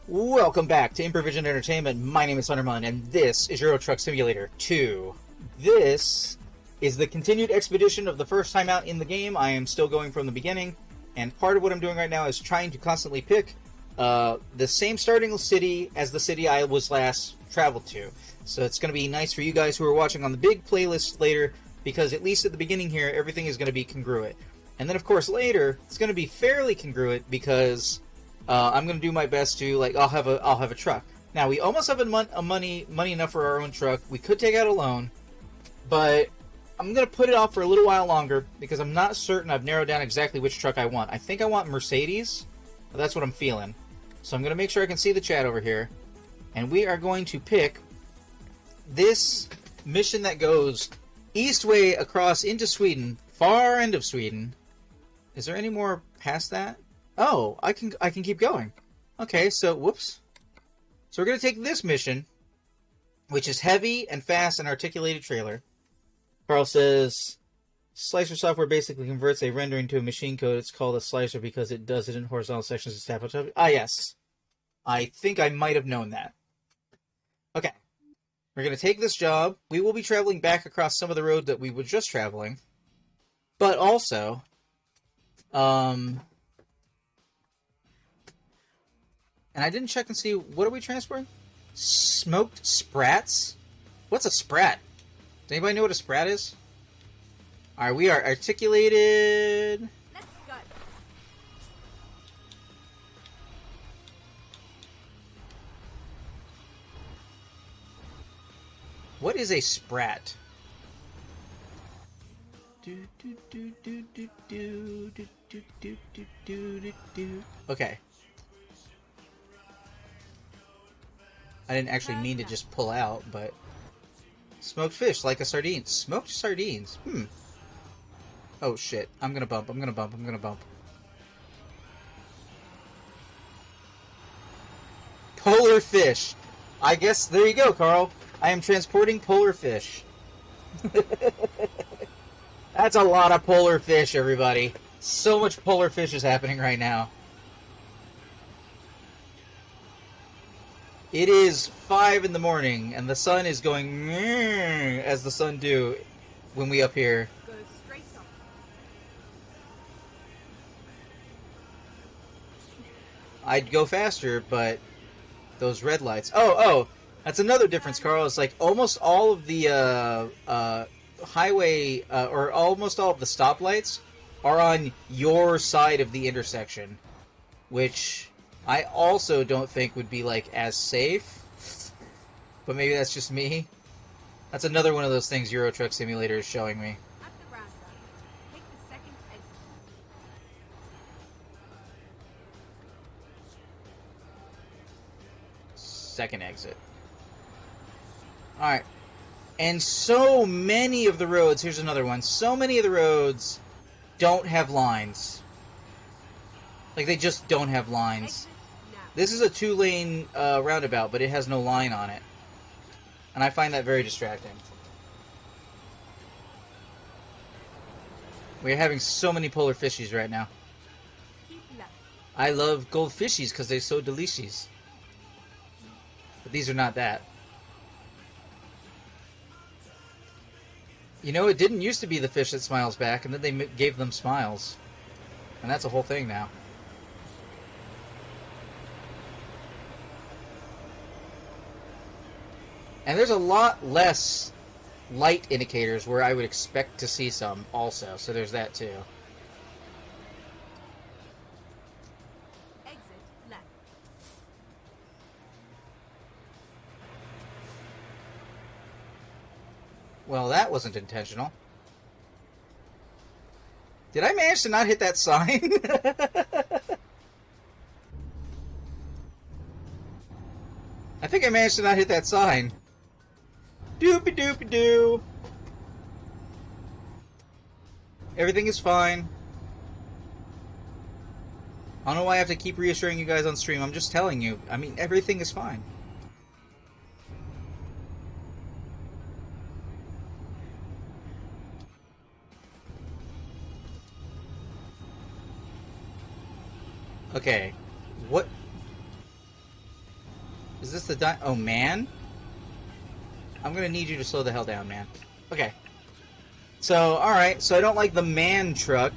Welcome back to Improvision Entertainment. My name is Thunderman, and this is Euro Truck Simulator 2. This is the continued expedition of the first time out in the game. I am still going from the beginning, and part of what I'm doing right now is trying to constantly pick the same starting city as the city I was last traveled to. So it's going to be nice for you guys who are watching on the big playlist later, because at least at the beginning here, everything is going to be congruent. And then, of course, later, it's going to be fairly congruent because I'm going to do my best to, like, I'll have a truck. Now, we almost have money enough for our own truck. We could take out a loan, but I'm going to put it off for a little while longer because I'm not certain I've narrowed down exactly which truck I want. I think I want Mercedes. But that's what I'm feeling. So I'm going to make sure I can see the chat over here. And we are going to pick this mission that goes eastway across into Sweden, far end of Sweden. Is there any more past that? Oh, I can keep going. Okay, so whoops. So we're gonna take this mission, which is heavy and fast and articulated trailer. Carl says, slicer software basically converts a rendering to a machine code. It's called a slicer because it does it in horizontal sections instead of vertical. Ah, yes. I think I might have known that. Okay. We're gonna take this job. We will be traveling back across some of the road that we were just traveling, but also, and I didn't check and see, what are we transporting? Smoked sprats? What's a sprat? Does anybody know what a sprat is? Alright, we are articulated. Let's go. What is a sprat? Okay. I didn't actually mean to just pull out, but... Smoked fish, like a sardine. Smoked sardines. Oh, shit. I'm gonna bump. Polar fish! I guess, there you go, Carl. I am transporting polar fish. That's a lot of polar fish, everybody. So much polar fish is happening right now. It is 5 in the morning, and the sun is going as the sun do when we up here. Go straight up. I'd go faster, but those red lights. Oh, that's another difference, Carl. It's like almost all of the highway, or almost all of the stoplights are on your side of the intersection, which I also don't think would be, like, as safe. But maybe that's just me. That's another one of those things Euro Truck Simulator is showing me. At the roundabout, take the second exit. Second exit. Alright. And so many of the roads, here's another one, so many of the roads don't have lines. Like, they just don't have lines. Exit now. This is a 2-lane roundabout, but it has no line on it. And I find that very distracting. We're having so many polar fishies right now. Keep left. I love gold fishies because they're so delicious. But these are not that. You know, it didn't used to be the fish that smiles back, and then they gave them smiles. And that's a whole thing now. And there's a lot less light indicators where I would expect to see some also, so there's that too. Exit left. Well, that wasn't intentional. Did I manage to not hit that sign? I think I managed to not hit that sign. Doopy doopy doo. Everything is fine. I don't know why I have to keep reassuring you guys on stream. I'm just telling you. I mean, everything is fine. Okay. What? Is this the oh, man? I'm gonna need you to slow the hell down, man. Okay. So, alright, so I don't like the man truck.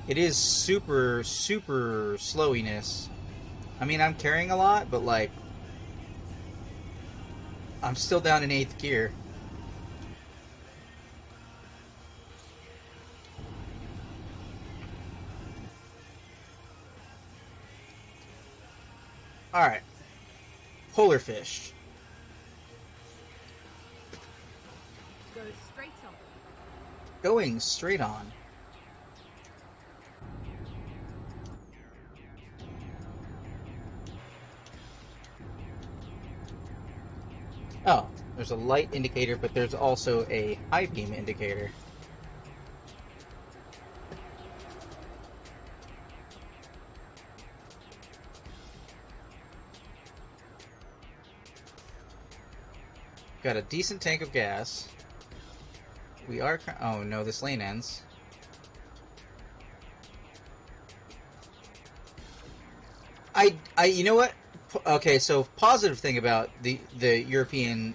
It is super, super slowiness. I mean, I'm carrying a lot, but, like, I'm still down in 8th gear. Alright. Polar fish. Go straight on. Going straight on. Oh, there's a light indicator, but there's also a high beam indicator. Got a decent tank of gas. We are... Oh, no, this lane ends. You know what? Okay, so positive thing about the European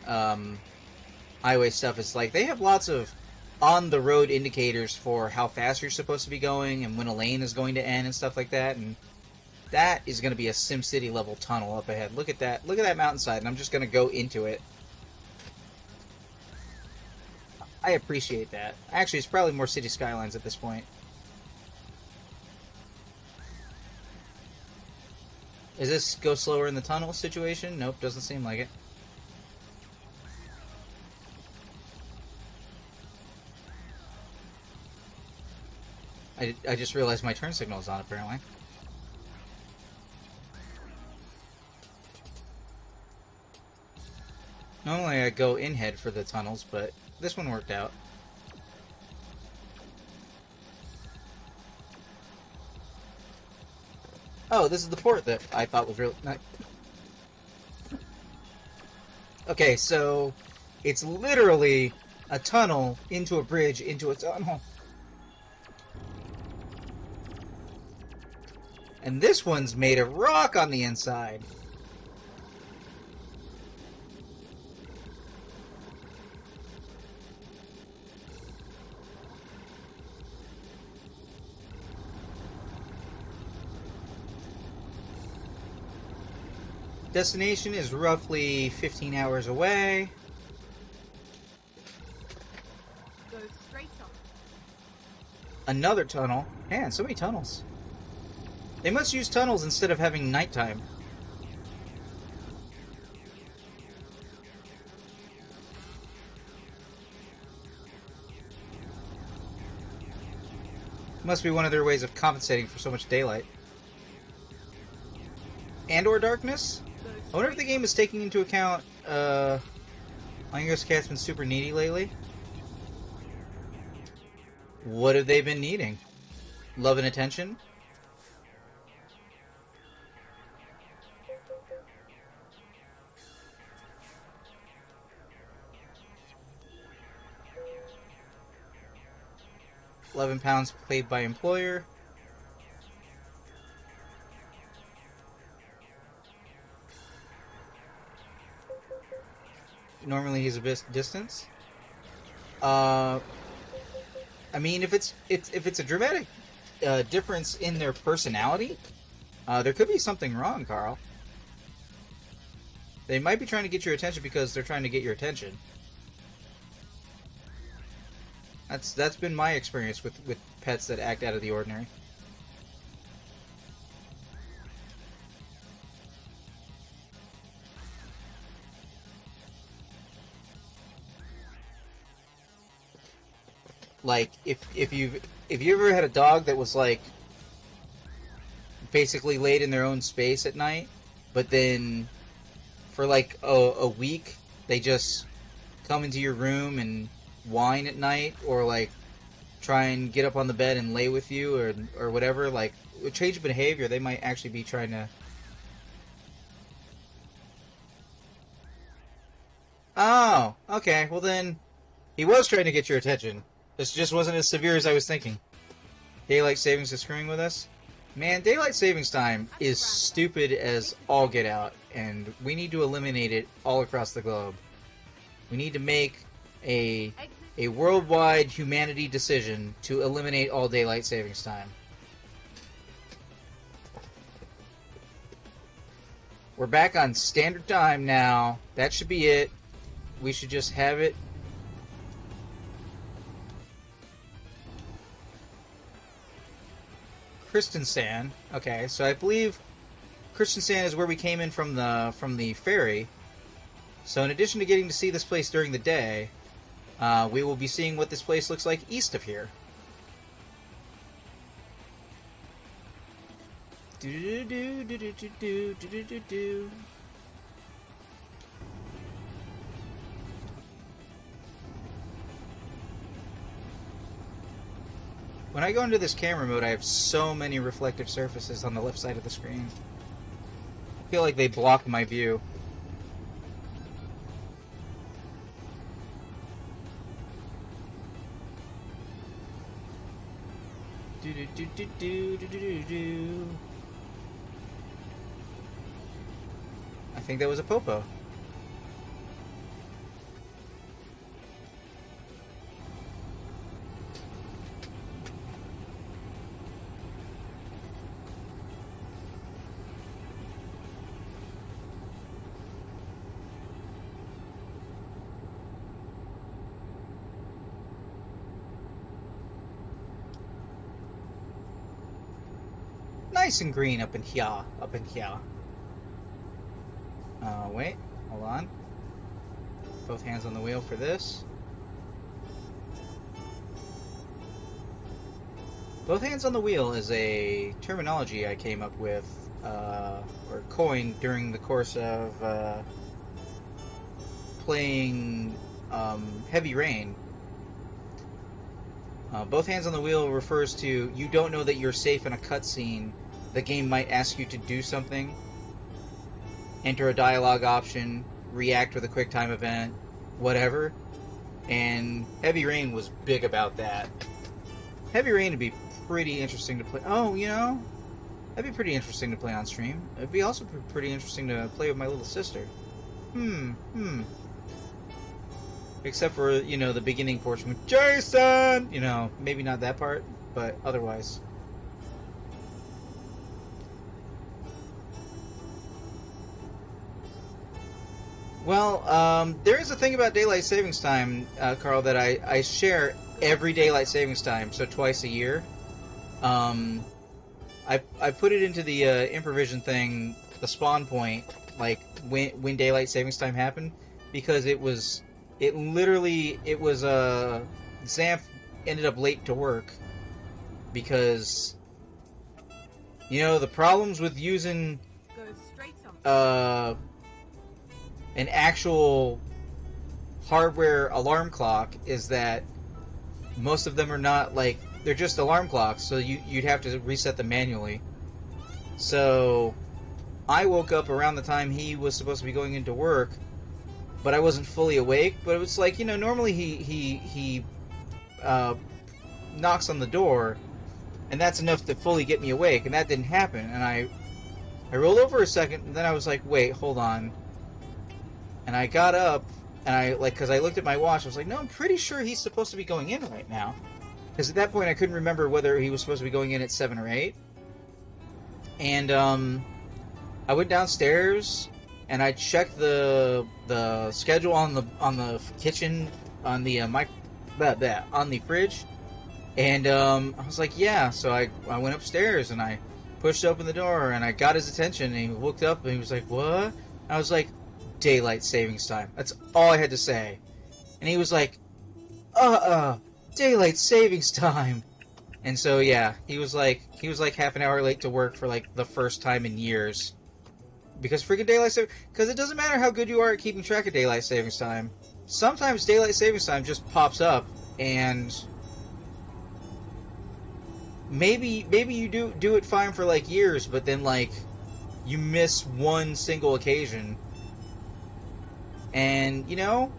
highway stuff is, like, they have lots of on-the-road indicators for how fast you're supposed to be going and when a lane is going to end and stuff like that, and that is going to be a SimCity level tunnel up ahead. Look at that. Look at that mountainside, and I'm just going to go into it. I appreciate that. Actually, it's probably more City Skylines at this point. Is this go slower in the tunnel situation? Nope, doesn't seem like it. I just realized my turn signal is on, apparently. Normally I go in-head for the tunnels, but this one worked out. Oh, this is the port that I thought was really nice. Okay, so it's literally a tunnel into a bridge into a tunnel. And this one's made of rock on the inside. Destination is roughly 15 hours away. Go straight on. Another tunnel. Man, so many tunnels. They must use tunnels instead of having nighttime. Must be one of their ways of compensating for so much daylight. And/or darkness? I wonder if the game is taking into account, Angus Cat's been super needy lately. What have they been needing? Love and attention? £11 paid by employer. Normally he's a bit distance. I mean, if it's a dramatic difference in their personality, there could be something wrong, Carl. They might be trying to get your attention because they're trying to get your attention. That's been my experience with pets that act out of the ordinary. Like, if you ever had a dog that was, like, basically laid in their own space at night, but then for like a week they just come into your room and whine at night, or like try and get up on the bed and lay with you, or whatever, like a change of behavior, they might actually be trying to... Oh, okay, well then he was trying to get your attention. This just wasn't as severe as I was thinking. Daylight savings is screwing with us. Man, daylight savings time is stupid as all get out, and we need to eliminate it all across the globe. We need to make a worldwide humanity decision to eliminate all daylight savings time. We're back on standard time now. That should be it. We should just have it. Kristiansand. Okay, so I believe Kristiansand is where we came in from the ferry. So in addition to getting to see this place during the day, we will be seeing what this place looks like east of here. When I go into this camera mode, I have so many reflective surfaces on the left side of the screen. I feel like they block my view. I think that was a popo. Nice and green up in here, wait, hold on. Both hands on the wheel for this. Both hands on the wheel is a terminology I came up with, or coined during the course of playing Heavy Rain. Both hands on the wheel refers to you don't know that you're safe in a cutscene. The game might ask you to do something. Enter a dialogue option, react with a quick time event, whatever. And Heavy Rain was big about that. Heavy Rain would be pretty interesting to play. Oh, you know, that'd be pretty interesting to play on stream. It'd be also pretty interesting to play with my little sister. Except for, you know, the beginning portion with Jason! You know, maybe not that part, but otherwise. Well, there is a thing about daylight savings time, Carl, that I share every daylight savings time, so twice a year. I put it into the improvision thing, the spawn point, like when daylight savings time happened, because it was Xamph ended up late to work because, you know, the problems with using an actual hardware alarm clock is that most of them are not, like, they're just alarm clocks, so you'd have to reset them manually. So I woke up around the time he was supposed to be going into work, but I wasn't fully awake. But it was like, you know, normally he knocks on the door, and that's enough to fully get me awake, and that didn't happen. And I rolled over a second, and then I was like, wait, hold on. And I got up, and because I looked at my watch, I was like, no, I'm pretty sure he's supposed to be going in right now. Because at that point, I couldn't remember whether he was supposed to be going in at 7 or 8. And I went downstairs, and I checked the schedule on the kitchen, on the on the fridge, and I was like, yeah. So I went upstairs, and I pushed open the door, and I got his attention, and he looked up, and he was like, what? I was like, daylight savings time. That's all I had to say. And he was like, daylight savings time. And so, yeah, he was like half an hour late to work for like the first time in years. Because freaking daylight savings, because it doesn't matter how good you are at keeping track of daylight savings time. Sometimes daylight savings time just pops up, and maybe you do it fine for like years, but then like you miss one single occasion. And, you know,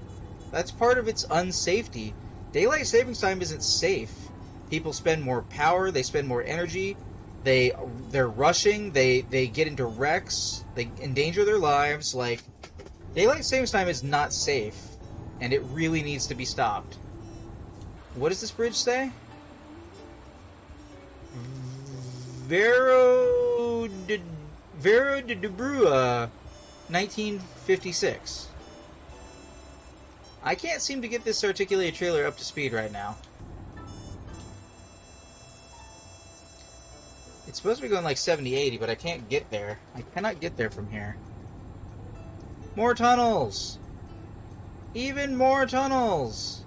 that's part of its unsafety. Daylight savings time isn't safe. People spend more power, they spend more energy, They're rushing. They get into wrecks. They endanger their lives. Like, daylight savings time is not safe, and it really needs to be stopped. What does this bridge say? Vero de Brua, 1956. I can't seem to get this articulated trailer up to speed right now. It's supposed to be going like 70, 80, but I can't get there. I cannot get there from here. More tunnels! Even more tunnels!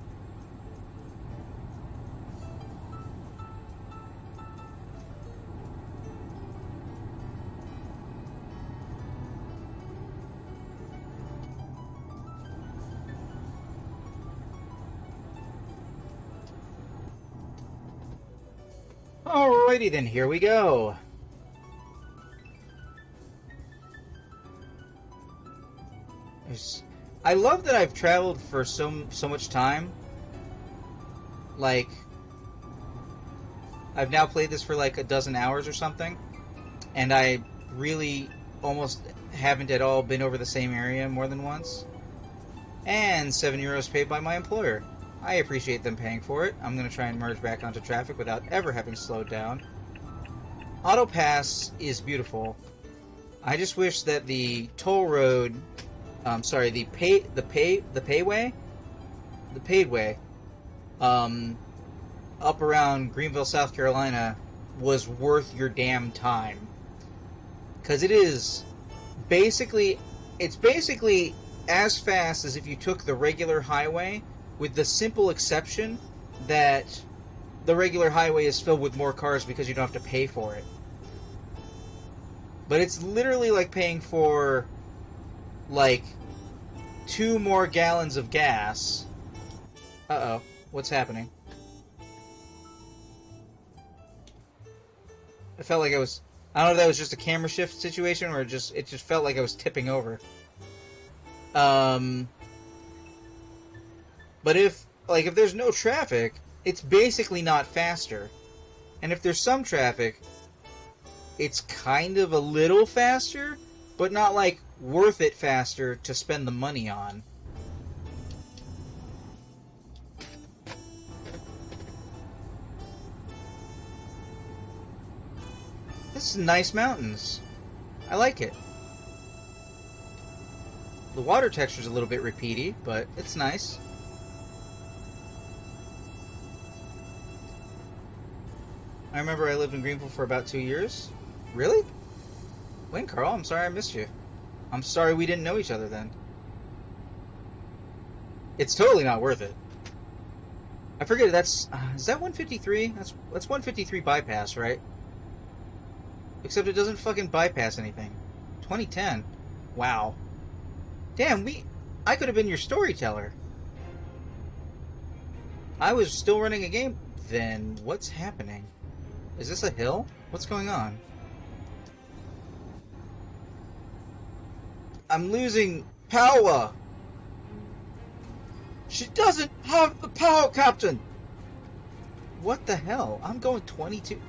Alrighty then, here we go. I love that I've traveled for so much time. Like, I've now played this for like a dozen hours or something, and I really almost haven't at all been over the same area more than once. And €7 paid by my employer. I appreciate them paying for it. I'm going to try and merge back onto traffic without ever having slowed down. Auto Pass is beautiful. I just wish that the toll road, the paid way, up around Greenville, South Carolina, was worth your damn time. Because it's basically as fast as if you took the regular highway, with the simple exception that the regular highway is filled with more cars because you don't have to pay for it. But it's literally like paying for, like, 2 more gallons of gas. Uh-oh. What's happening? I felt like I don't know if that was just a camera shift situation or it just felt like I was tipping over. But if there's no traffic, it's basically not faster. And if there's some traffic, it's kind of a little faster, but not like worth it faster to spend the money on. This is nice mountains. I like it. The water texture's a little bit repeaty, but it's nice. I remember I lived in Greenville for about 2 years. Really? When, Carl? I'm sorry I missed you. I'm sorry we didn't know each other then. It's totally not worth it. I forget, is that 153? That's 153 bypass, right? Except it doesn't fucking bypass anything. 2010. Wow. Damn, I could have been your storyteller. I was still running a game. Then what's happening? Is this a hill? What's going on? I'm losing power. She doesn't have the power, Captain. What the hell? I'm going 22.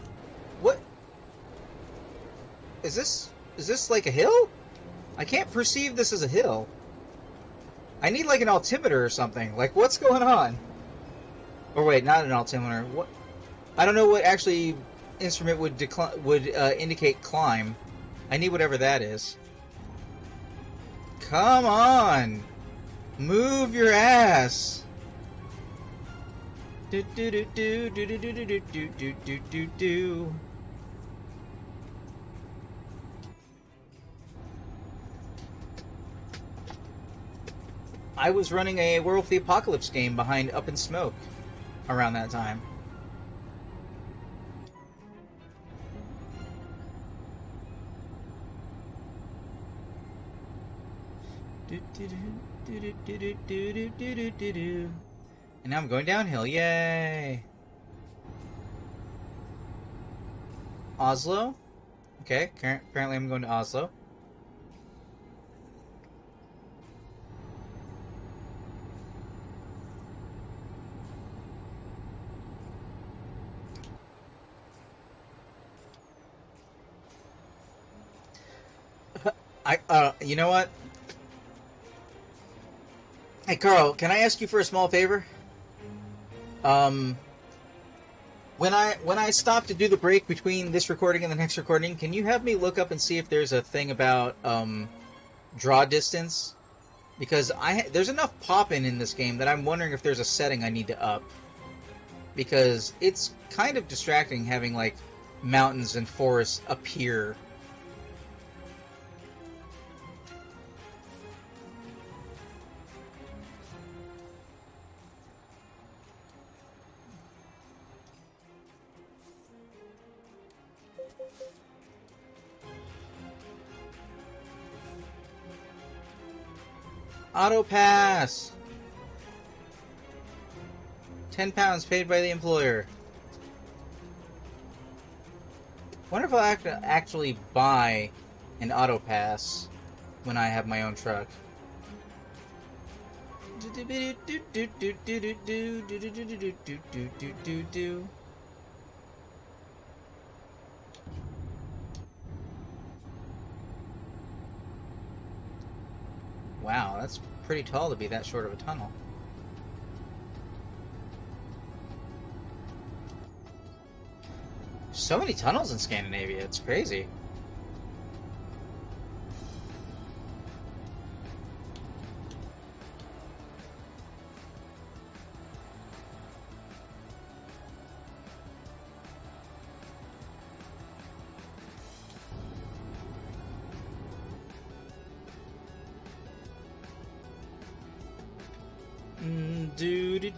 What? Is this like a hill? I can't perceive this as a hill. I need like an altimeter or something. Like, what's going on? Or wait, not an altimeter. What? I don't know what actually instrument would indicate climb. I need whatever that is. Come on! Move your ass! Do do do do do do do do do do do do do. I was running a World of the Apocalypse game behind Up in Smoke around that time. And now I'm going downhill. Yay! Oslo? Okay, apparently I'm going to Oslo. You know what? Hey, Carl, can I ask you for a small favor? Um, when I stop to do the break between this recording and the next recording, can you have me look up and see if there's a thing about draw distance? Because there's enough popping in this game that I'm wondering if there's a setting I need to up. Because it's kind of distracting having like mountains and forests appear. Auto pass. £10 paid by the employer. Wonder if I'll actually buy an auto pass when I have my own truck. Wow, that's pretty tall to be that short of a tunnel. So many tunnels in Scandinavia, it's crazy.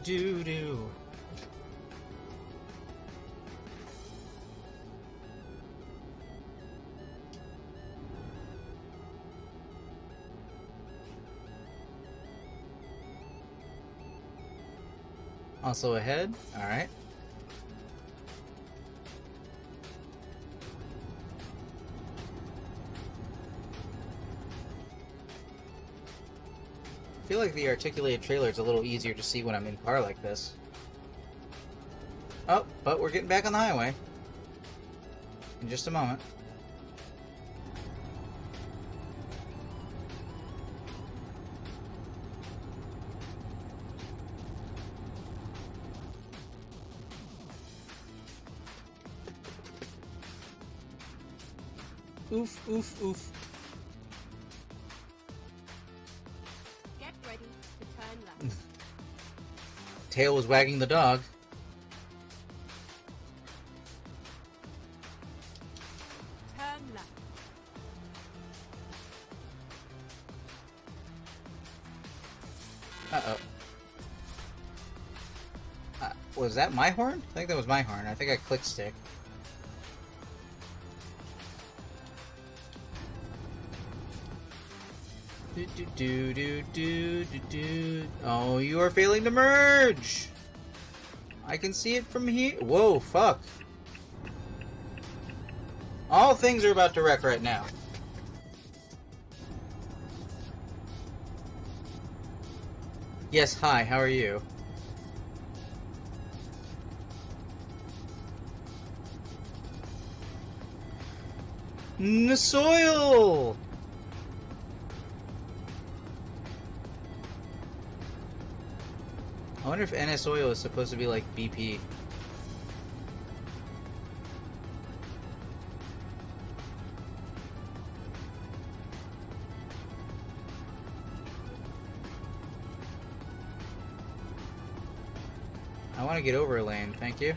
Do. Also ahead. All right. I feel like the articulated trailer is a little easier to see when I'm in car like this. Oh, but we're getting back on the highway. In just a moment. Oof, oof, oof. Get ready to turn left. Tail was wagging the dog. Turn left. Uh-oh. Was that my horn? I think that was my horn. I think I clicked stick. Oh, you are failing to merge! I can see it from here. Whoa, fuck. All things are about to wreck right now. Yes, hi, how are you? Soil! I wonder if NS Oil is supposed to be like BP. I want to get over a lane, thank you.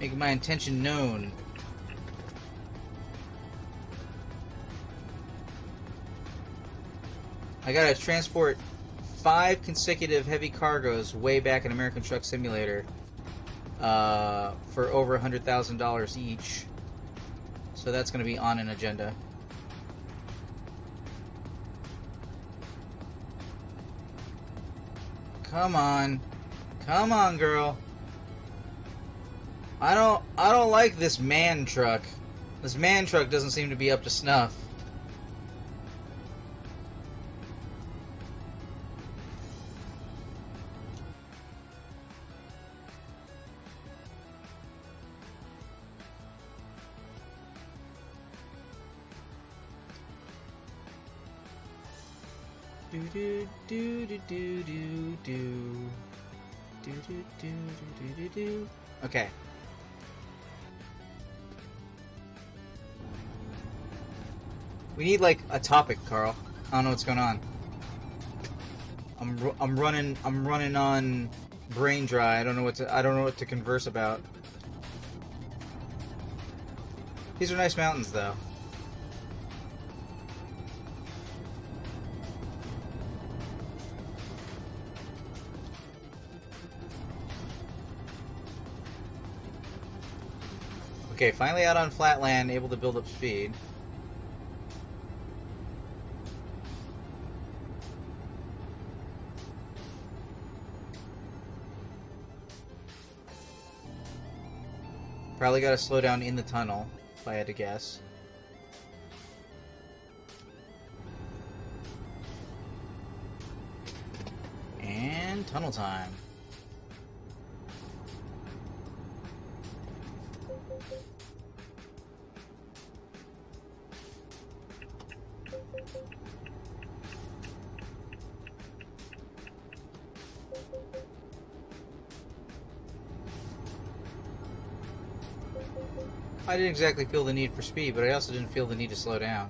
Making my intention known. I gotta transport 5 consecutive heavy cargoes way back in American Truck Simulator for over $100,000 each. So that's going to be on an agenda. Come on. Come on, girl. I don't like this man truck. This man truck doesn't seem to be up to snuff. Do do do do do do do. Do do do do do do. Okay. We need like a topic, Carl. I don't know what's going on. I'm running on brain dry. I don't know what to converse about. These are nice mountains, though. Okay, finally out on flat land, able to build up speed. Probably gotta slow down in the tunnel, if I had to guess. And tunnel time. I didn't exactly feel the need for speed, but I also didn't feel the need to slow down.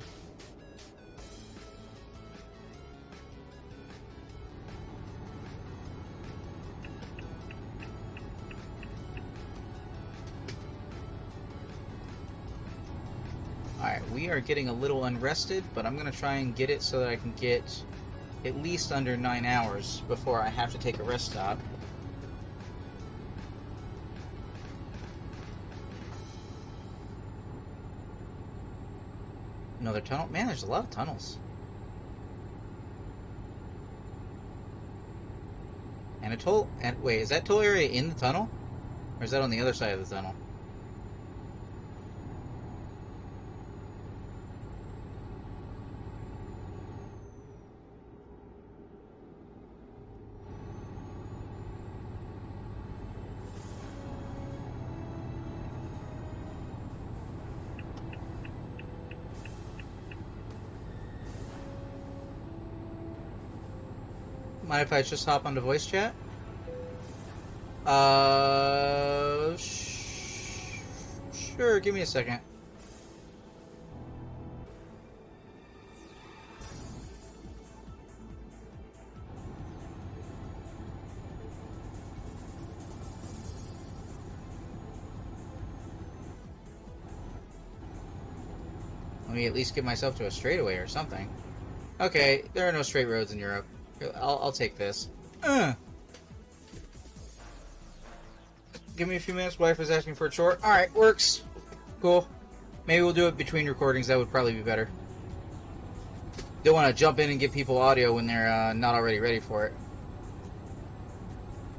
Alright, we are getting a little unrested, but I'm going to try and get it so that I can get at least under 9 hours before I have to take a rest stop. Another tunnel? Man, there's a lot of tunnels. And a toll... And wait, is that toll area in the tunnel? Or is that on the other side of the tunnel? Mind if I just hop onto voice chat? Sure, give me a second. Let me at least get myself to a straightaway or something. Okay, there are no straight roads in Europe. I'll take this. Give me a few minutes. Wife is asking for a chore. Alright, works. Cool. Maybe we'll do it between recordings. That would probably be better. Don't want to jump in and give people audio when they're not already ready for it.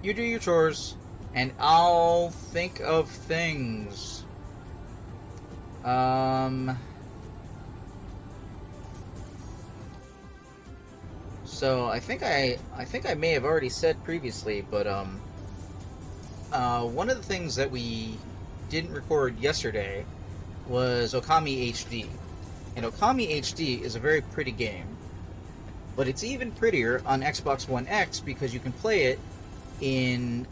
You do your chores, and I'll think of things. So I think I may have already said previously, but one of the things that we didn't record yesterday was Okami HD, and Okami HD is a very pretty game, but it's even prettier on Xbox One X because you can play it in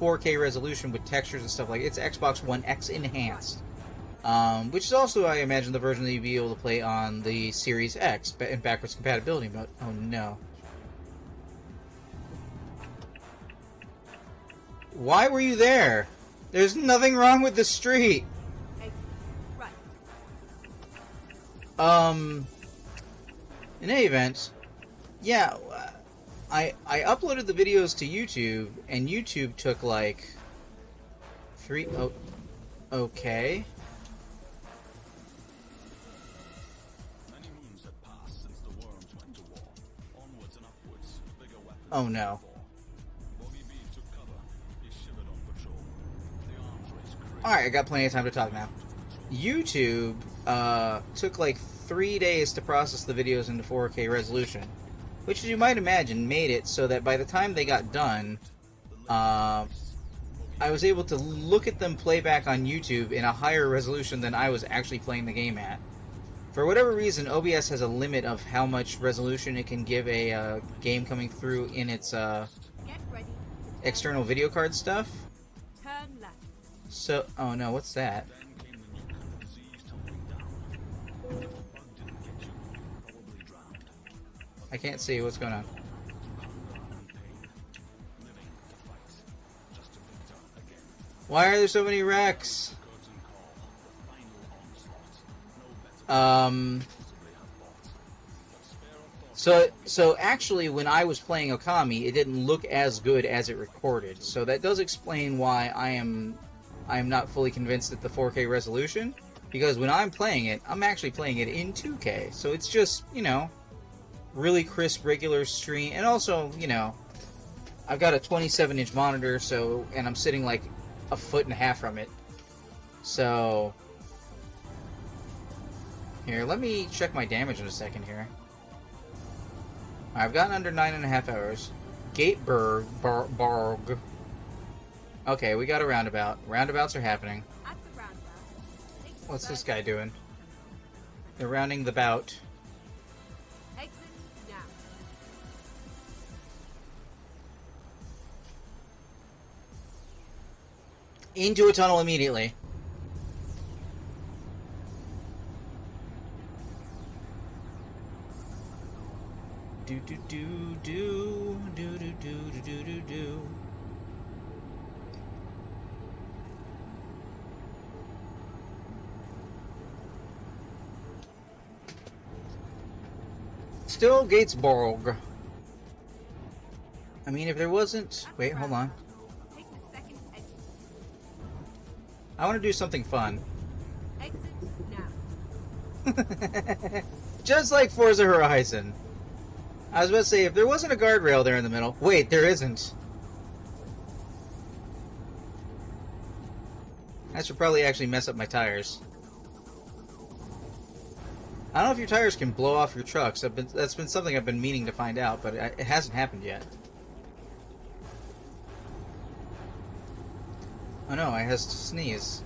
4K resolution with textures and stuff like it. It's Xbox One X enhanced. Which is also, I imagine, the version that you'd be able to play on the Series X in backwards compatibility mode. Oh no. Why were you there? There's nothing wrong with the street. In any event, yeah, I uploaded the videos to YouTube, and YouTube took like okay. Oh no. Alright, I got plenty of time to talk now. YouTube took like 3 days to process the videos into 4K resolution, which, as you might imagine, made it so that by the time they got done, I was able to look at them play back on YouTube in a higher resolution than I was actually playing the game at. For whatever reason, OBS has a limit of how much resolution it can give a game coming through in its Get ready. external video card stuff. Turn left. So, oh no, what's that? I can't see what's going on. Why are there so many wrecks? So actually, when I was playing Okami, it didn't look as good as it recorded. So that does explain why I am not fully convinced at the 4K resolution. Because when I'm playing it, I'm actually playing it in 2K. So it's just, you know, really crisp, regular stream. And also, you know, I've got a 27-inch monitor, so, and I'm sitting like a foot and a half from it. So, here, let me check my damage in a second here. I've gotten under 9.5 hours. Gateberg. Okay, we got a roundabout. Roundabouts are happening. At the roundabout. What's this guy doing? They're rounding the bout. Exit now. Into a tunnel immediately. Do do do do do do do do do do. Still Gatesborg. I mean, if there wasn't... Wait, hold on. Take the second exit. I want to do something fun. Exit now. Just like Forza Horizon. I was about to say, if there wasn't a guardrail there in the middle... Wait, there isn't. That should probably actually mess up my tires. I don't know if your tires can blow off your trucks. That's been something I've been meaning to find out, but it hasn't happened yet. Oh no, I has to sneeze.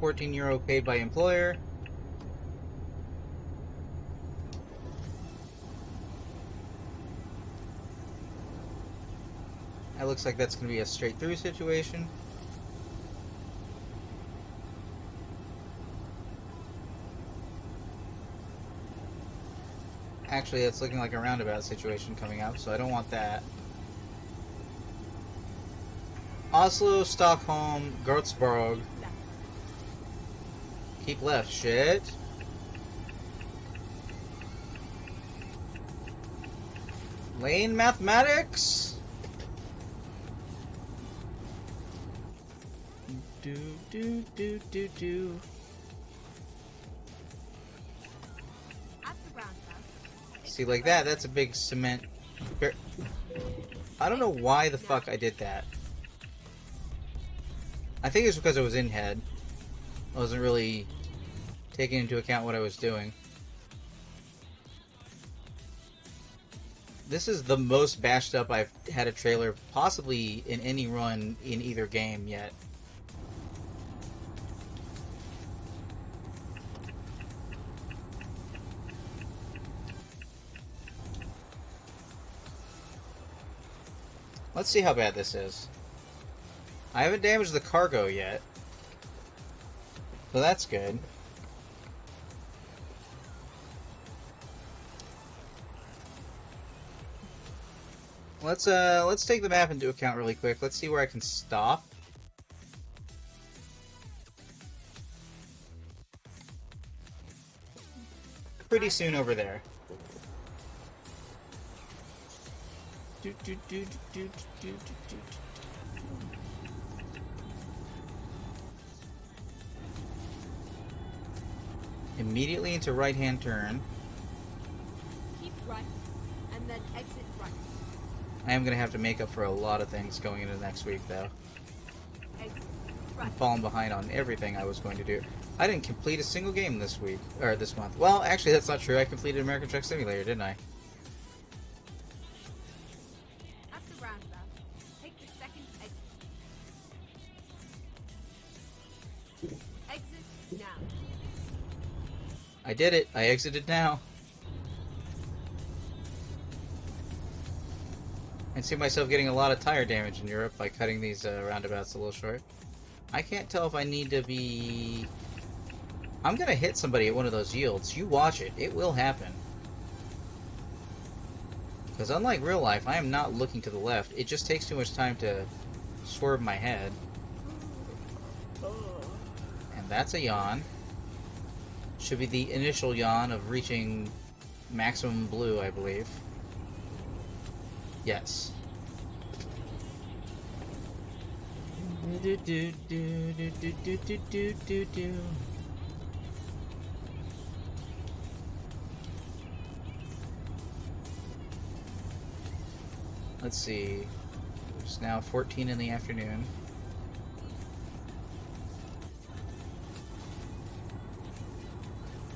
€14 paid by employer. That looks like that's going to be a straight through situation. Actually, it's looking like a roundabout situation coming up, so I don't want that. Oslo, Stockholm, Göteborg. Keep left, shit. Lane mathematics? Do, do, do, do, do. At the roundabout. See, like that, that's a big cement... I don't know why the fuck I did that. I think it's because I was in head. I wasn't really taking into account what I was doing. This is the most bashed up I've had a trailer possibly in any run in either game yet. Let's see how bad this is. I haven't damaged the cargo yet. So that's good. Let's take the map into account really quick. Let's see where I can stop. Pretty soon over there. Do, do, do, do, do, do, do, do. Immediately into right-hand turn. Keep right, and then exit right. I am going to have to make up for a lot of things going into next week, though. Exit I'm right. falling behind on everything I was going to do. I didn't complete a single game this week, or this month. Well, actually, that's not true. I completed American Truck Simulator, didn't I? At the roundabout, take the second exit. Exit now. I did it. I exited now. I see myself getting a lot of tire damage in Europe by cutting these roundabouts a little short. I can't tell if I need to be... I'm going to hit somebody at one of those yields. You watch it. It will happen. Because unlike real life, I am not looking to the left. It just takes too much time to swerve my head. And that's a yawn. Should be the initial yawn of reaching maximum blue, I believe. Yes. Let's see. It's now 14 in the afternoon.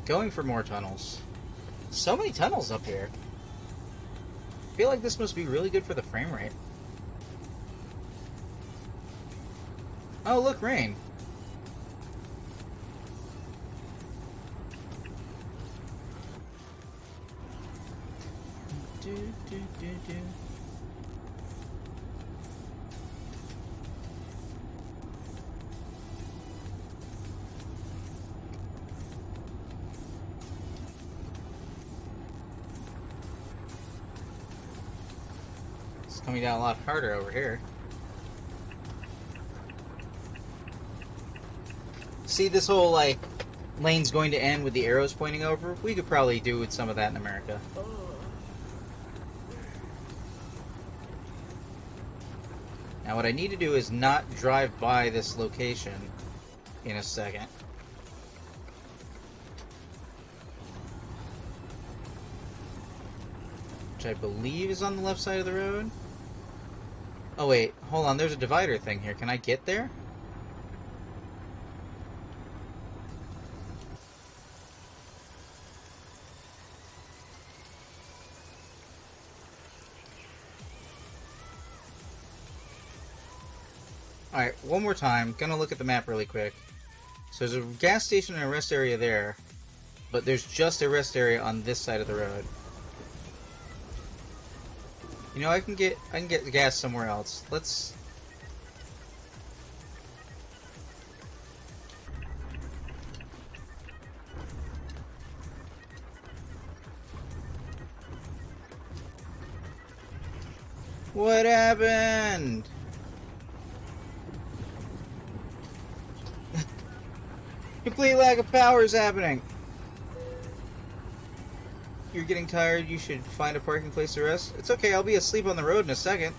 Going for more tunnels. So many tunnels up here. I feel like this must be really good for the frame rate. Oh, look, rain. It's coming down a lot harder over here. See, this whole, like, lane's going to end with the arrows pointing over? We could probably do with some of that in America. Now, what I need to do is not drive by this location in a second. Which I believe is on the left side of the road. Oh, wait. Hold on. There's a divider thing here. Can I get there? Alright, one more time. Gonna look at the map really quick. So there's a gas station and a rest area there, but there's just a rest area on this side of the road. You know, I can get the gas somewhere else. Let's... What happened? Complete lack of power is happening. You're getting tired, you should find a parking place to rest. It's okay, I'll be asleep on the road in a second.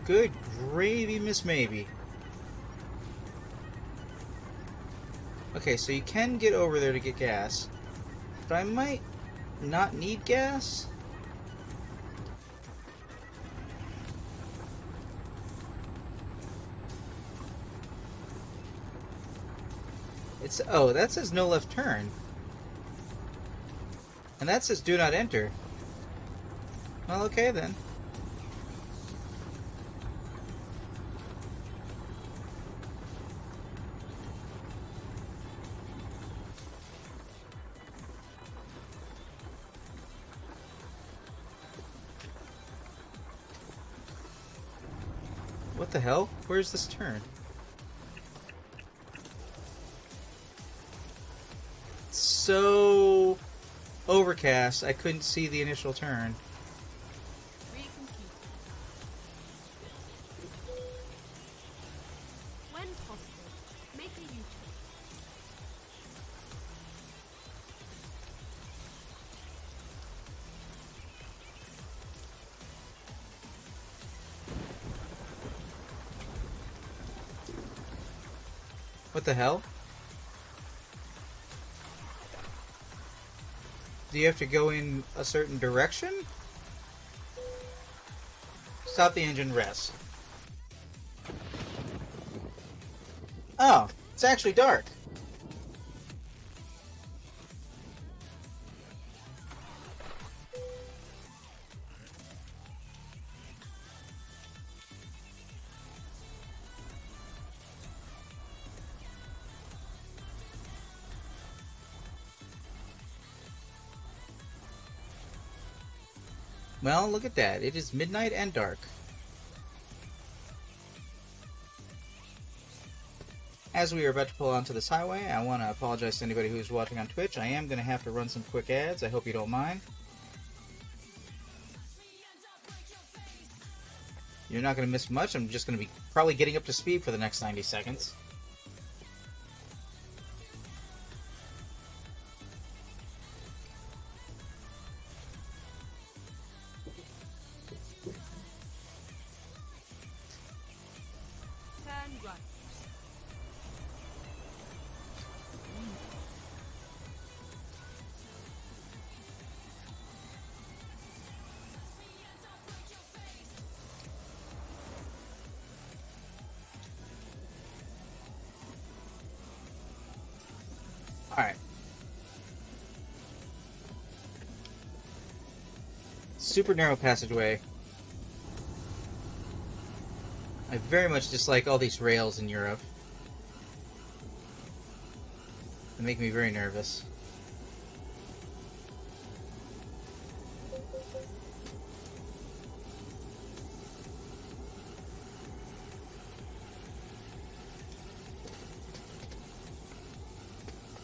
Good gravy, Miss Maybe. Okay, so you can get over there to get gas. But I might not need gas. It's... oh, that says no left turn. And that says do not enter. Well, okay then. What the hell? Where's this turn? It's so overcast, I couldn't see the initial turn. Recompute. When possible, make a U-turn. What the hell? Do you have to go in a certain direction? Stop the engine, rest. Oh, it's actually dark. Well, look at that. It is midnight and dark. As we are about to pull onto this highway, I want to apologize to anybody who's watching on Twitch. I am going to have to run some quick ads. I hope you don't mind. You're not going to miss much. I'm just going to be probably getting up to speed for the next 90 seconds. Turn right. Alright. Super narrow passageway. I very much dislike all these rails in Europe. They make me very nervous.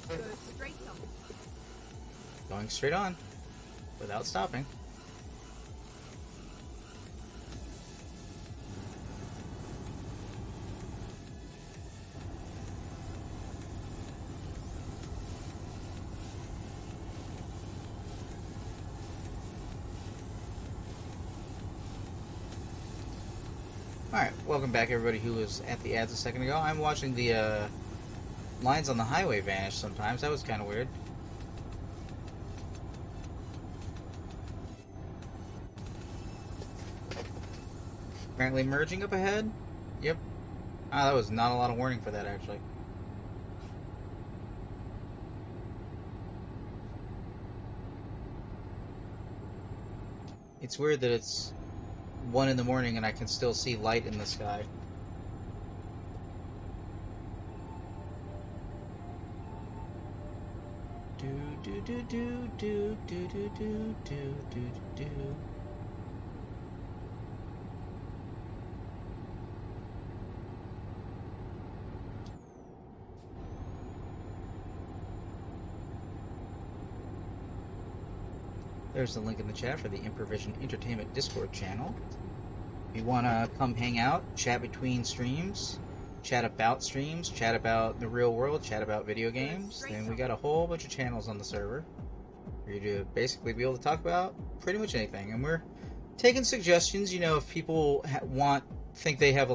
Go straight on. Going straight on, without stopping. Alright, welcome back everybody who was at the ads a second ago. I'm watching the lines on the highway vanish sometimes. That was kind of weird. Apparently merging up ahead? Yep. Ah, that was not a lot of warning for that, actually. It's weird that it's 1 in the morning and I can still see light in the sky. Do do do do do do do do do do do. There's the link in the chat for the Improvision Entertainment Discord channel. If you want to come hang out, chat between streams, chat about streams, chat about the real world, chat about video games, then we got a whole bunch of channels on the server for you to basically be able to talk about pretty much anything. And we're taking suggestions, you know, if people think they have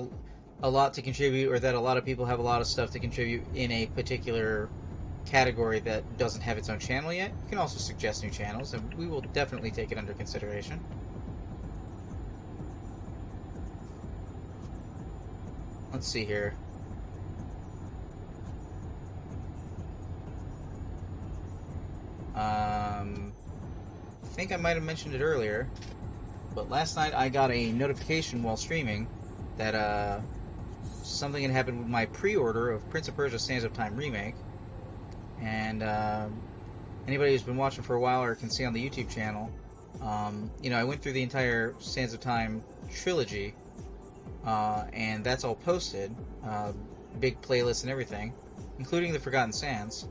a lot to contribute, or that a lot of people have a lot of stuff to contribute in a particular category that doesn't have its own channel yet. You can also suggest new channels, and we will definitely take it under consideration. Let's see here. I think I might have mentioned it earlier, but last night I got a notification while streaming that something had happened with my pre-order of Prince of Persia: Sands of Time Remake. And anybody who's been watching for a while or can see on the YouTube channel, you know, I went through the entire Sands of Time trilogy, and that's all posted, big playlist and everything, including the Forgotten Sands.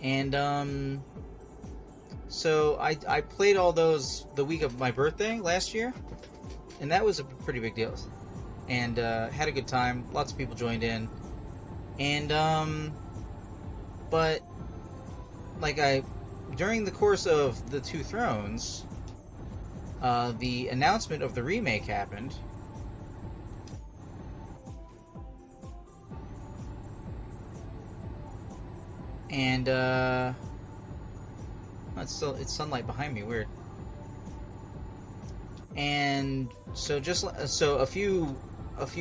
And so I played all those the week of my birthday last year, and that was a pretty big deal. And had a good time. Lots of people joined in, and but like during the course of the Two Thrones, the announcement of the remake happened. And it's sunlight behind me. Weird. And so a few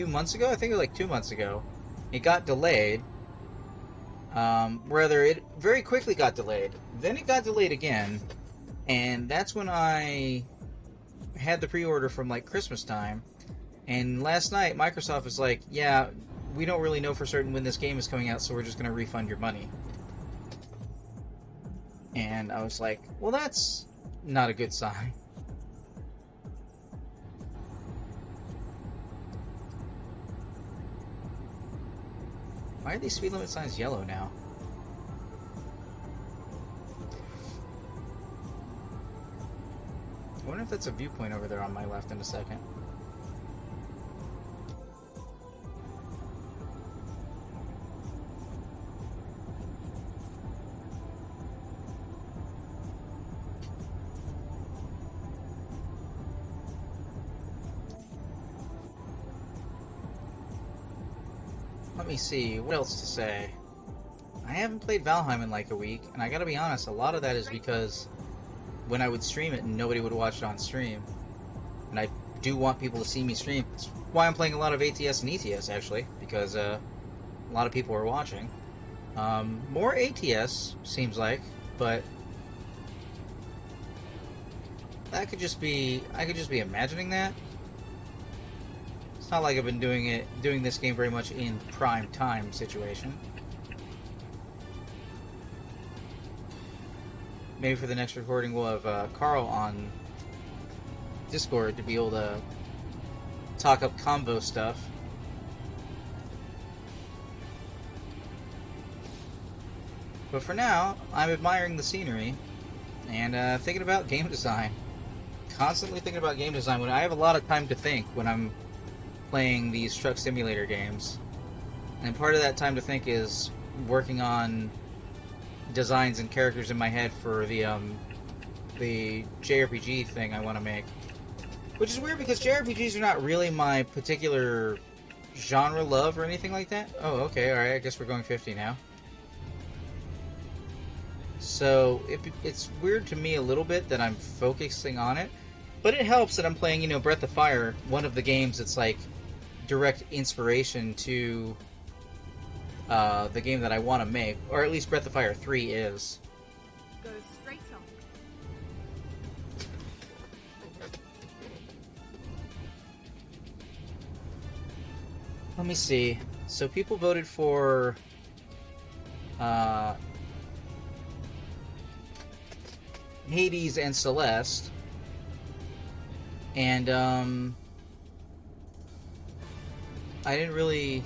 months ago, I think it was like 2 months ago, it got delayed. Rather, it very quickly got delayed. Then it got delayed again, and that's when I had the pre-order from like Christmas time. And last night, Microsoft was like, "Yeah, we don't really know for certain when this game is coming out, so we're just going to refund your money." And I was like, "Well, that's not a good sign." Why are these speed limit signs yellow now? I wonder if that's a viewpoint over there on my left in a second. Let me see, what else to say? I haven't played Valheim in like a week, and I gotta be honest, a lot of that is because when I would stream it, nobody would watch it on stream. And I do want people to see me stream. That's why I'm playing a lot of ATS and ETS, actually, because a lot of people are watching. More ATS, seems like, but I could just be imagining that. It's not like I've been doing this game very much in prime time situation. Maybe for the next recording we'll have Carl on Discord to be able to talk up combo stuff. But for now, I'm admiring the scenery and thinking about game design. Constantly thinking about game design when I have a lot of time to think when I'm playing these truck simulator games. And part of that time to think is working on designs and characters in my head for the JRPG thing I want to make. Which is weird because JRPGs are not really my particular genre love or anything like that. Oh, okay, alright, I guess we're going 50 now. So, it's weird to me a little bit that I'm focusing on it. But it helps that I'm playing, you know, Breath of Fire, one of the games that's like direct inspiration to the game that I want to make, or at least Breath of Fire 3 is. Go straight on. Let me see. So people voted for Hades and Celeste, and I didn't really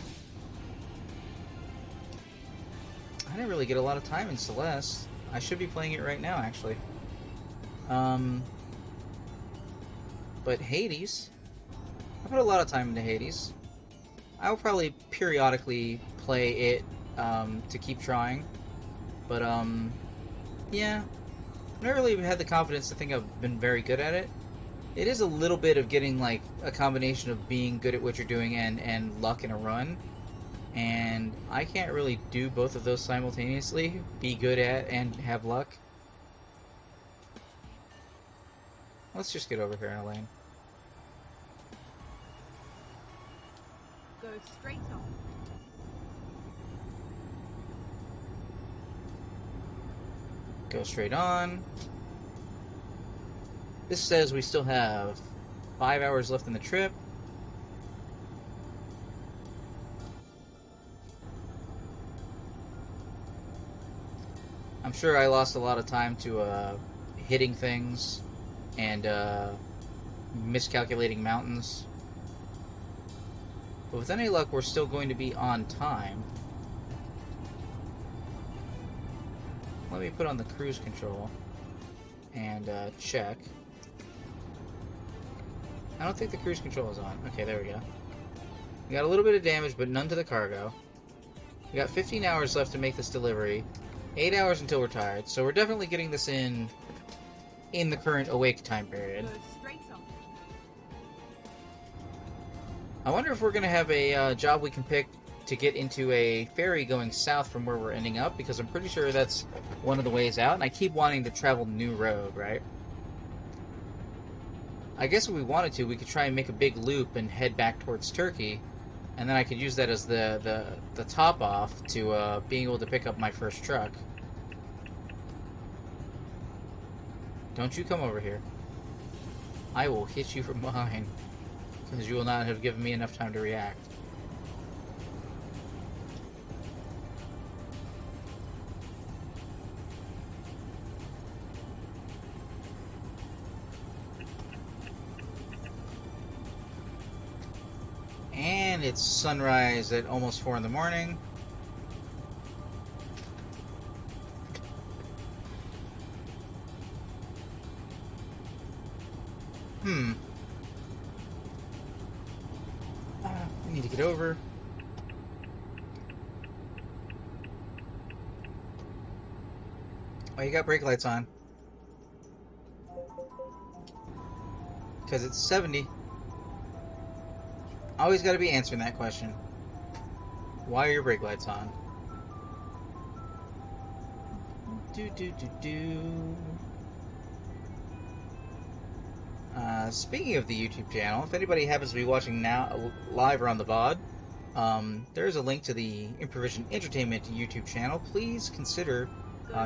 get a lot of time in Celeste. I should be playing it right now, actually. But Hades, I put a lot of time into Hades. I will probably periodically play it to keep trying, but yeah, I've never really had the confidence to think I've been very good at it. It is a little bit of getting like a combination of being good at what you're doing and luck in a run. And I can't really do both of those simultaneously, be good at and have luck. Let's just get over here in a lane. Go straight on. Go straight on. This says we still have 5 hours left in the trip. I'm sure I lost a lot of time to hitting things and miscalculating mountains. But with any luck, we're still going to be on time. Let me put on the cruise control and check. I don't think the cruise control is on. Okay, there we go. We got a little bit of damage, but none to the cargo. We got 15 hours left to make this delivery. 8 hours until we're tired, so we're definitely getting this in the current awake time period. Go straight on. I wonder if we're going to have a job we can pick to get into a ferry going south from where we're ending up, because I'm pretty sure that's one of the ways out, and I keep wanting to travel New Road, right? I guess if we wanted to, we could try and make a big loop and head back towards Turkey, and then I could use that as the top off to being able to pick up my first truck. Don't you come over here. I will hit you from behind, because you will not have given me enough time to react. And it's sunrise at almost 4 in the morning. I need to get over. Oh, you got brake lights on. Because it's 70. Always got to be answering that question. Why are your brake lights on? Speaking of the YouTube channel, if anybody happens to be watching now live or on the VOD, there is a link to the Improvision Entertainment YouTube channel. Please consider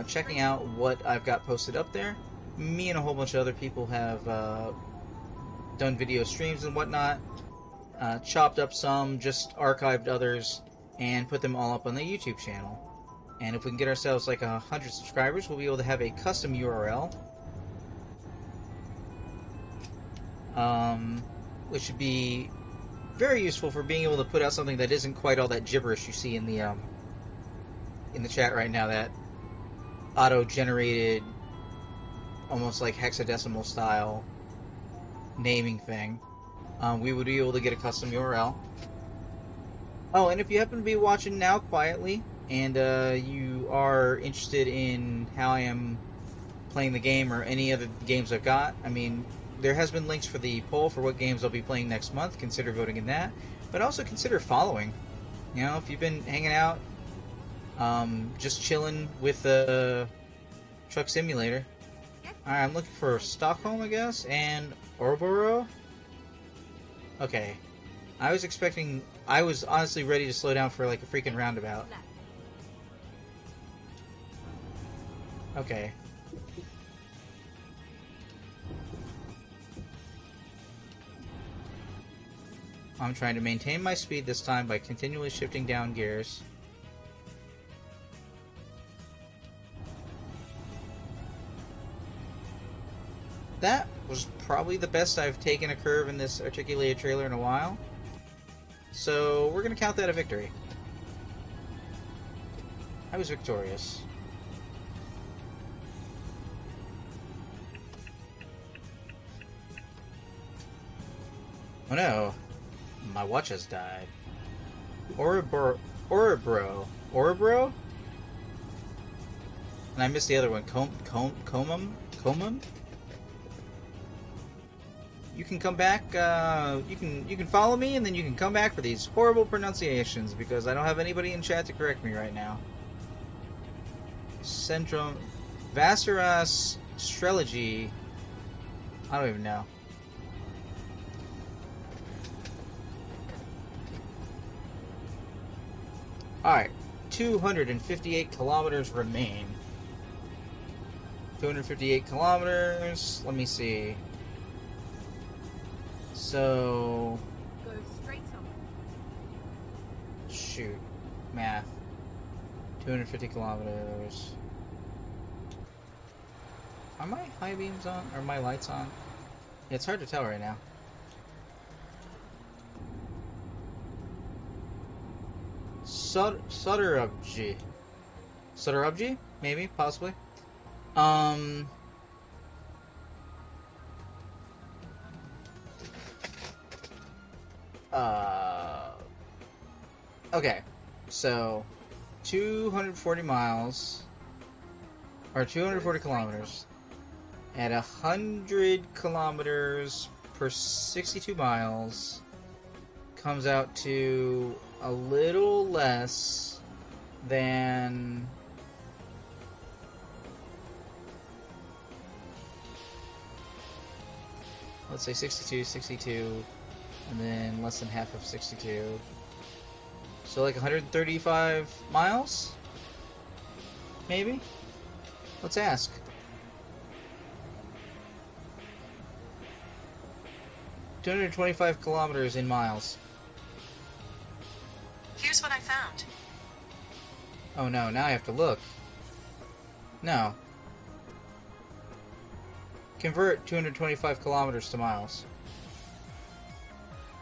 checking out what I've got posted up there. Me and a whole bunch of other people have done video streams and whatnot. Chopped up some, just archived others, and put them all up on the YouTube channel. And if we can get ourselves like 100 subscribers, we'll be able to have a custom URL, which should be very useful for being able to put out something that isn't quite all that gibberish you see in the chat right now. That auto-generated, almost like hexadecimal style naming thing. We would be able to get a custom URL. Oh, and if you happen to be watching now quietly, and you are interested in how I am playing the game or any other games I've got, I mean, there has been links for the poll for what games I'll be playing next month. Consider voting in that. But also consider following. You know, if you've been hanging out, just chilling with the Truck Simulator. Alright, I'm looking for Stockholm, I guess, and Orebro. Okay. I was honestly ready to slow down for like a freaking roundabout. Okay. I'm trying to maintain my speed this time by continually shifting down gears. That was probably the best I've taken a curve in this articulated trailer in a while. So we're going to count that a victory. I was victorious. Oh no. My watch has died. Orebro? And I missed the other one. Comum? You can come back, you can follow me, and then you can come back for these horrible pronunciations, because I don't have anybody in chat to correct me right now. Centrum... Vassaras Streligy... I don't even know. Alright, 258 kilometers remain. 258 kilometers, let me see. So... Go straight on. Shoot. Math. 250 kilometers. Are my high beams on? Are my lights on? Yeah, it's hard to tell right now. Sudarabji. Sudarabji? Maybe, possibly. Okay, so 240 miles, or 240 kilometers, at 100 kilometers per 62 miles, comes out to a little less than... let's say 62, 62, and then less than half of 62. So like 135 miles? Maybe? Let's ask. $225 kilometers in miles. Here's what I found. Oh no, now I have to look. No. Convert 225 kilometers to miles.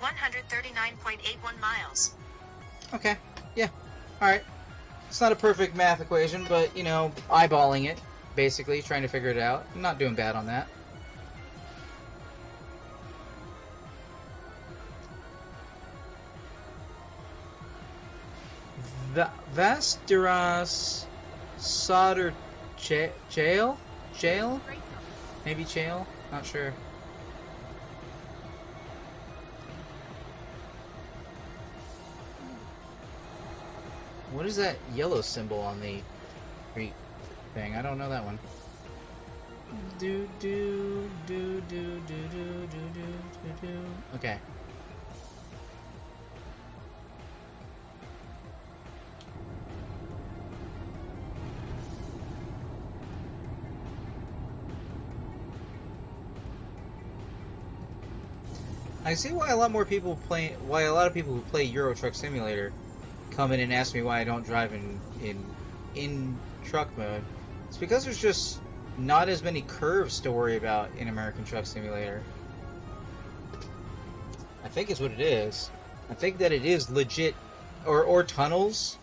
139.81 miles. Okay, yeah. Alright. It's not a perfect math equation, but, you know, eyeballing it, basically, trying to figure it out. I'm not doing bad on that. Vasteras Solder Jail? Jail? Maybe jail? Not sure. What is that yellow symbol on the street thing? I don't know that one. Do do do do do do do do do. Okay. I see why a lot of people who play Euro Truck Simulator come in and ask me why I don't drive in truck mode. It's because there's just not as many curves to worry about in American Truck Simulator. I think is what it is. I think that it is legit, or tunnels.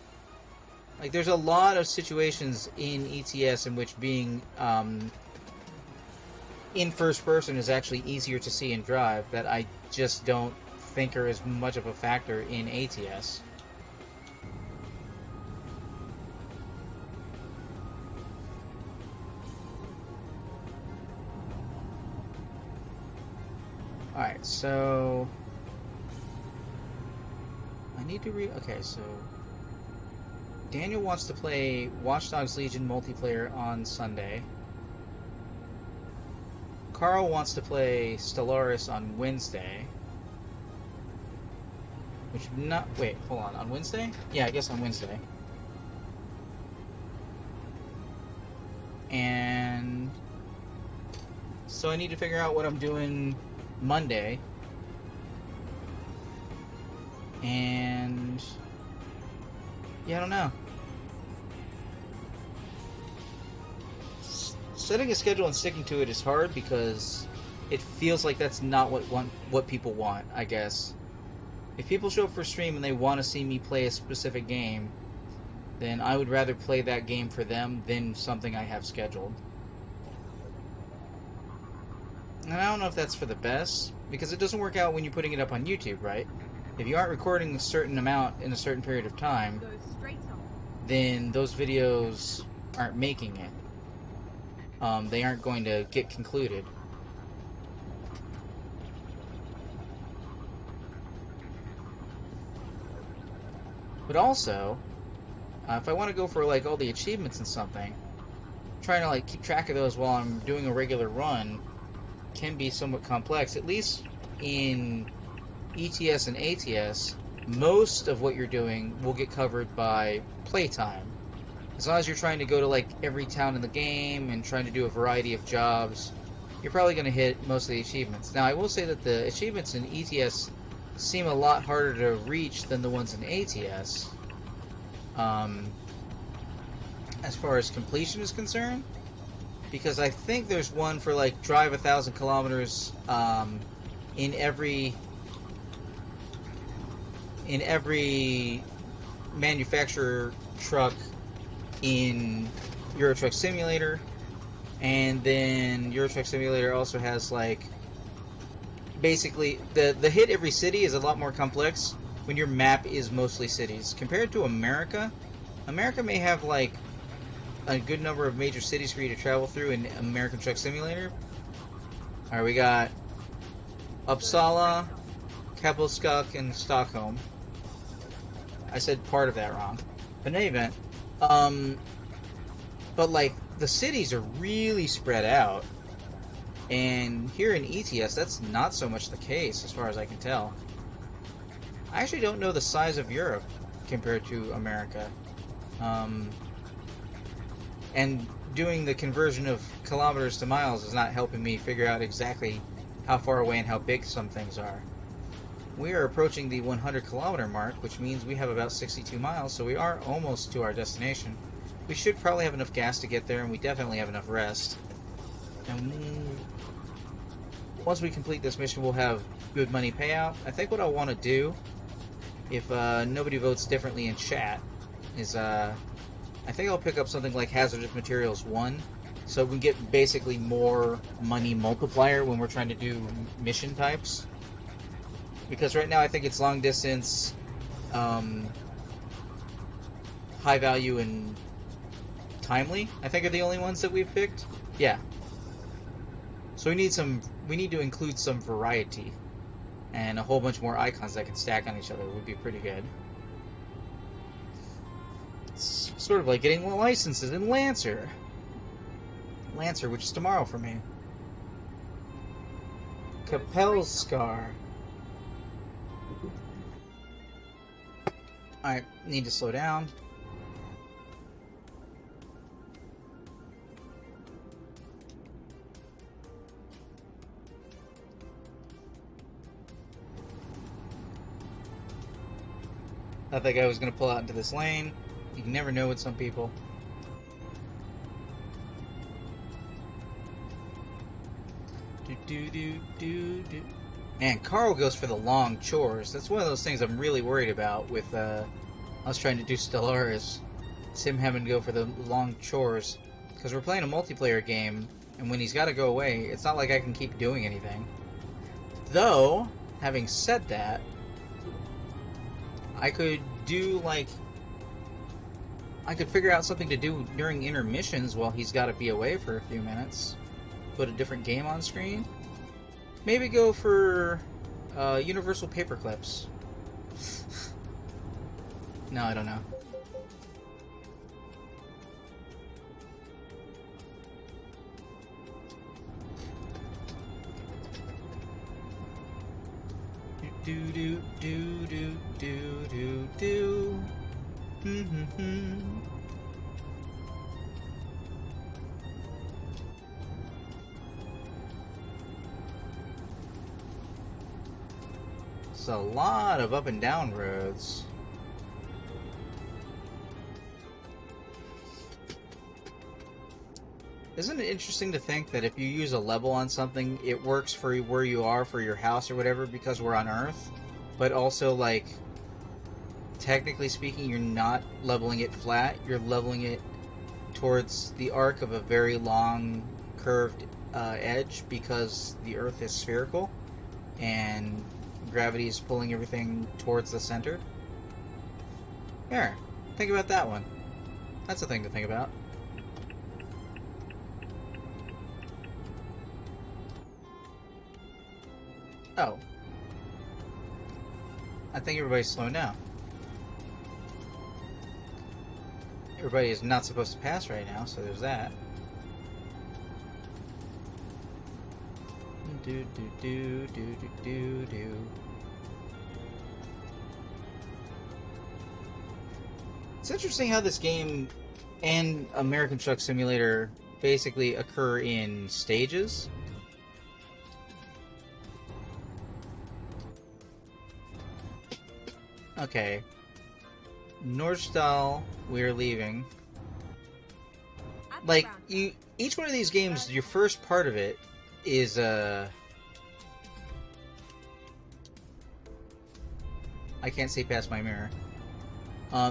Like there's a lot of situations in ETS in which being in first person is actually easier to see and drive that I just don't think are as much of a factor in ATS. Alright, so I need to okay, so Daniel wants to play Watch Dogs Legion multiplayer on Sunday. Carl wants to play Stellaris on Wednesday. Which not... wait, hold on Wednesday? Yeah, I guess on Wednesday. And... so I need to figure out what I'm doing Monday. And... yeah, I don't know. Setting a schedule and sticking to it is hard because it feels like that's not what people want, I guess. If people show up for stream and they want to see me play a specific game, then I would rather play that game for them than something I have scheduled. And I don't know if that's for the best, because it doesn't work out when you're putting it up on YouTube, right? If you aren't recording a certain amount in a certain period of time, then those videos aren't making it. They aren't going to get concluded. But also, if I want to go for like all the achievements and something, trying to like keep track of those while I'm doing a regular run can be somewhat complex. At least in ETS and ATS, most of what you're doing will get covered by playtime. As long as you're trying to go to like every town in the game and trying to do a variety of jobs, you're probably going to hit most of the achievements. Now, I will say that the achievements in ETS seem a lot harder to reach than the ones in ATS. As far as completion is concerned, because I think there's one for like drive 1,000 kilometers in every manufacturer truck in Euro Truck Simulator, and then Euro Truck Simulator also has like basically the hit every city is a lot more complex when your map is mostly cities compared to America. America may have like a good number of major cities for you to travel through in American Truck Simulator. Alright, we got Uppsala, Kapellskog, and Stockholm. I said part of that wrong. But in any event, but like the cities are really spread out, and here in ETS, that's not so much the case as far as I can tell. I actually don't know the size of Europe compared to America. And doing the conversion of kilometers to miles is not helping me figure out exactly how far away and how big some things are. We are approaching the 100-kilometer mark, which means we have about 62 miles, so we are almost to our destination. We should probably have enough gas to get there, and we definitely have enough rest. And once we complete this mission, we'll have good money payout. I think what I'll want to do, if nobody votes differently in chat, is I think I'll pick up something like Hazardous Materials 1, so we can get basically more money multiplier when we're trying to do mission types. Because right now I think it's long distance, high value, and timely, I think, are the only ones that we've picked. Yeah. So we need to include some variety, and a whole bunch more icons that can stack on each other would be pretty good. It's sort of like getting licenses in Lancer. Lancer, which is tomorrow for me. Capel Scar. Alright, need to slow down. I think I was going to pull out into this lane. You can never know with some people. Man, Carl goes for the long chores. That's one of those things I'm really worried about with us trying to do Stellaris. It's him having to go for the long chores. Because we're playing a multiplayer game, and when he's got to go away, it's not like I can keep doing anything. Though, having said that, I could do, like... I could figure out something to do during intermissions while he's got to be away for a few minutes. Put a different game on screen. Maybe go for universal paperclips. No, I don't know. Do do do do do do do. It's a lot of up and down roads. Isn't it interesting to think that if you use a level on something, it works for where you are for your house or whatever because we're on Earth, but also, like, technically speaking, you're not leveling it flat, you're leveling it towards the arc of a very long curved edge because the Earth is spherical and gravity is pulling everything towards the center. Here, think about that one. That's a thing to think about. Oh. I think everybody's slowing down. Everybody is not supposed to pass right now, so there's that. Do do do do do do do. It's interesting how this game and American Truck Simulator basically occur in stages. Okay. Nordstahl, we're leaving. Like, each one of these games, your first part of it is, I can't see past my mirror.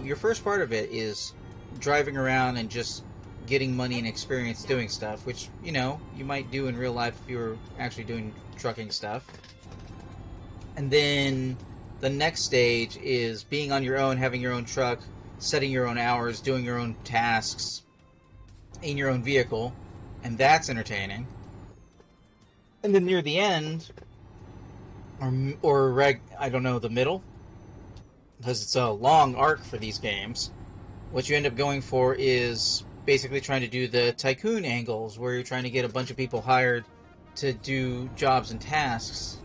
Your first part of it is driving around and just getting money and experience doing stuff, which, you know, you might do in real life if you were actually doing trucking stuff. And then the next stage is being on your own, having your own truck, setting your own hours, doing your own tasks in your own vehicle, and that's entertaining. And then near the end, or I don't know, the middle, because it's a long arc for these games. What you end up going for is basically trying to do the tycoon angles, where you're trying to get a bunch of people hired to do jobs and tasks.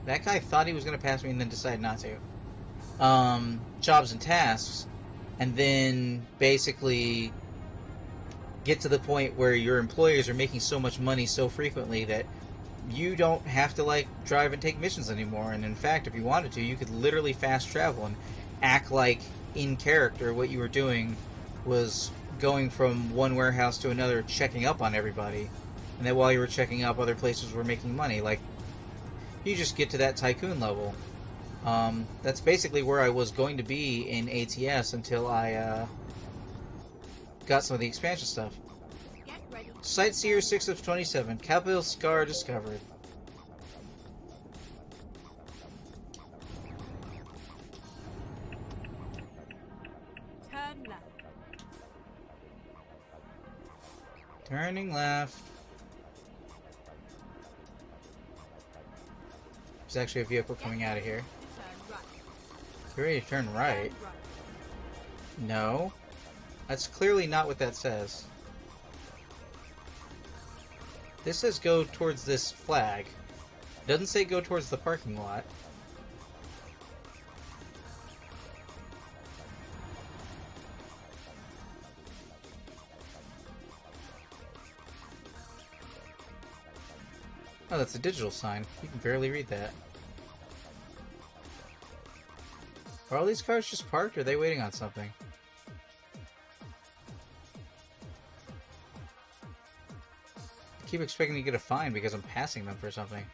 That guy thought he was going to pass me and then decided not to. Jobs and tasks, and then basically get to the point where your employers are making so much money so frequently that you don't have to like drive and take missions anymore. And in fact, if you wanted to, you could literally fast travel and act like in character what you were doing was going from one warehouse to another, checking up on everybody, and that while you were checking up, other places were making money. Like, you just get to that tycoon level. That's basically where I was going to be in ATS until I got some of the expansion stuff. Get ready. Sightseer 6 of 27. Capital Scar discovered. Turn left. Turning left. There's actually a vehicle coming out of here. Turn right. You're ready to turn right. Turn right. No. That's clearly not what that says. This says go towards this flag. It doesn't say go towards the parking lot. Oh, that's a digital sign. You can barely read that. Are all these cars just parked, or are they waiting on something? I keep expecting to get a fine because I'm passing them for something.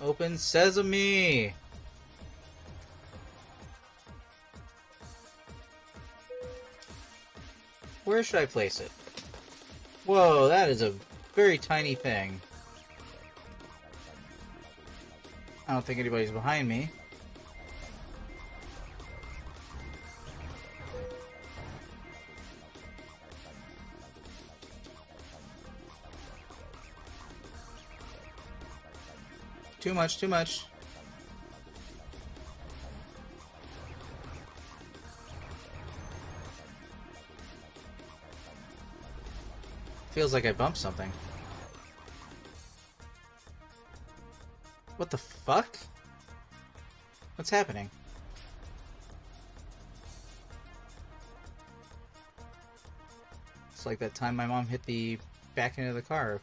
Open sesame! Where should I place it? Whoa, that is a very tiny thing. I don't think anybody's behind me. Too much, too much. Feels like I bumped something. What the fuck? What's happening? It's like that time my mom hit the back end of the car,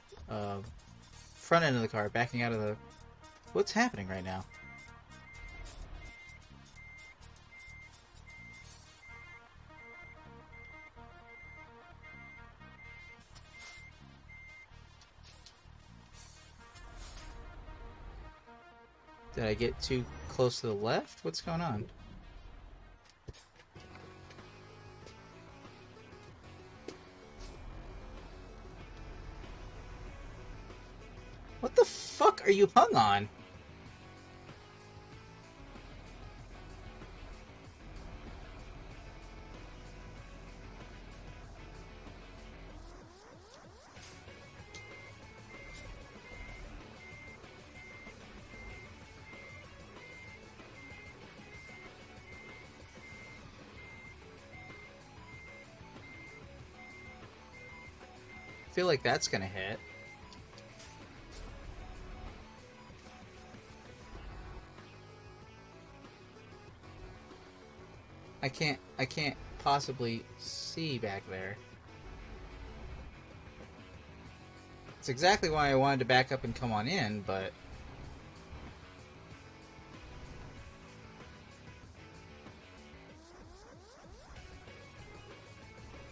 front end of the car, backing out of the... What's happening right now? Did I get too close to the left? What's going on? What the fuck are you hung on? I feel like that's gonna hit. I can't possibly see back there. It's exactly why I wanted to back up and come on in, but...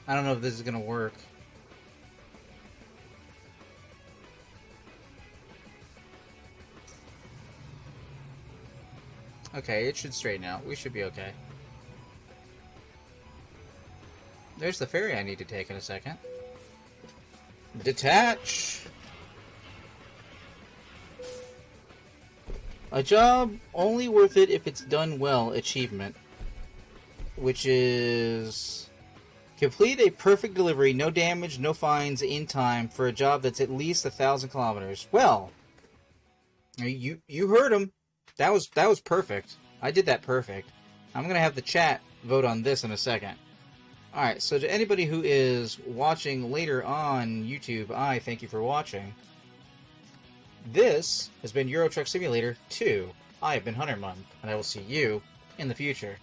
I don't know if this is gonna work. Okay, it should straighten out. We should be okay. There's the ferry I need to take in a second. Detach! A job only worth it if it's done well achievement. Which is... Complete a perfect delivery, no damage, no fines, in time for a job that's at least 1,000 kilometers. Well, you heard him. That was perfect. I did that perfect. I'm gonna have the chat vote on this in a second. All right. So to anybody who is watching later on YouTube, I thank you for watching. This has been Euro Truck Simulator 2. I have been Huntermon, and I will see you in the future.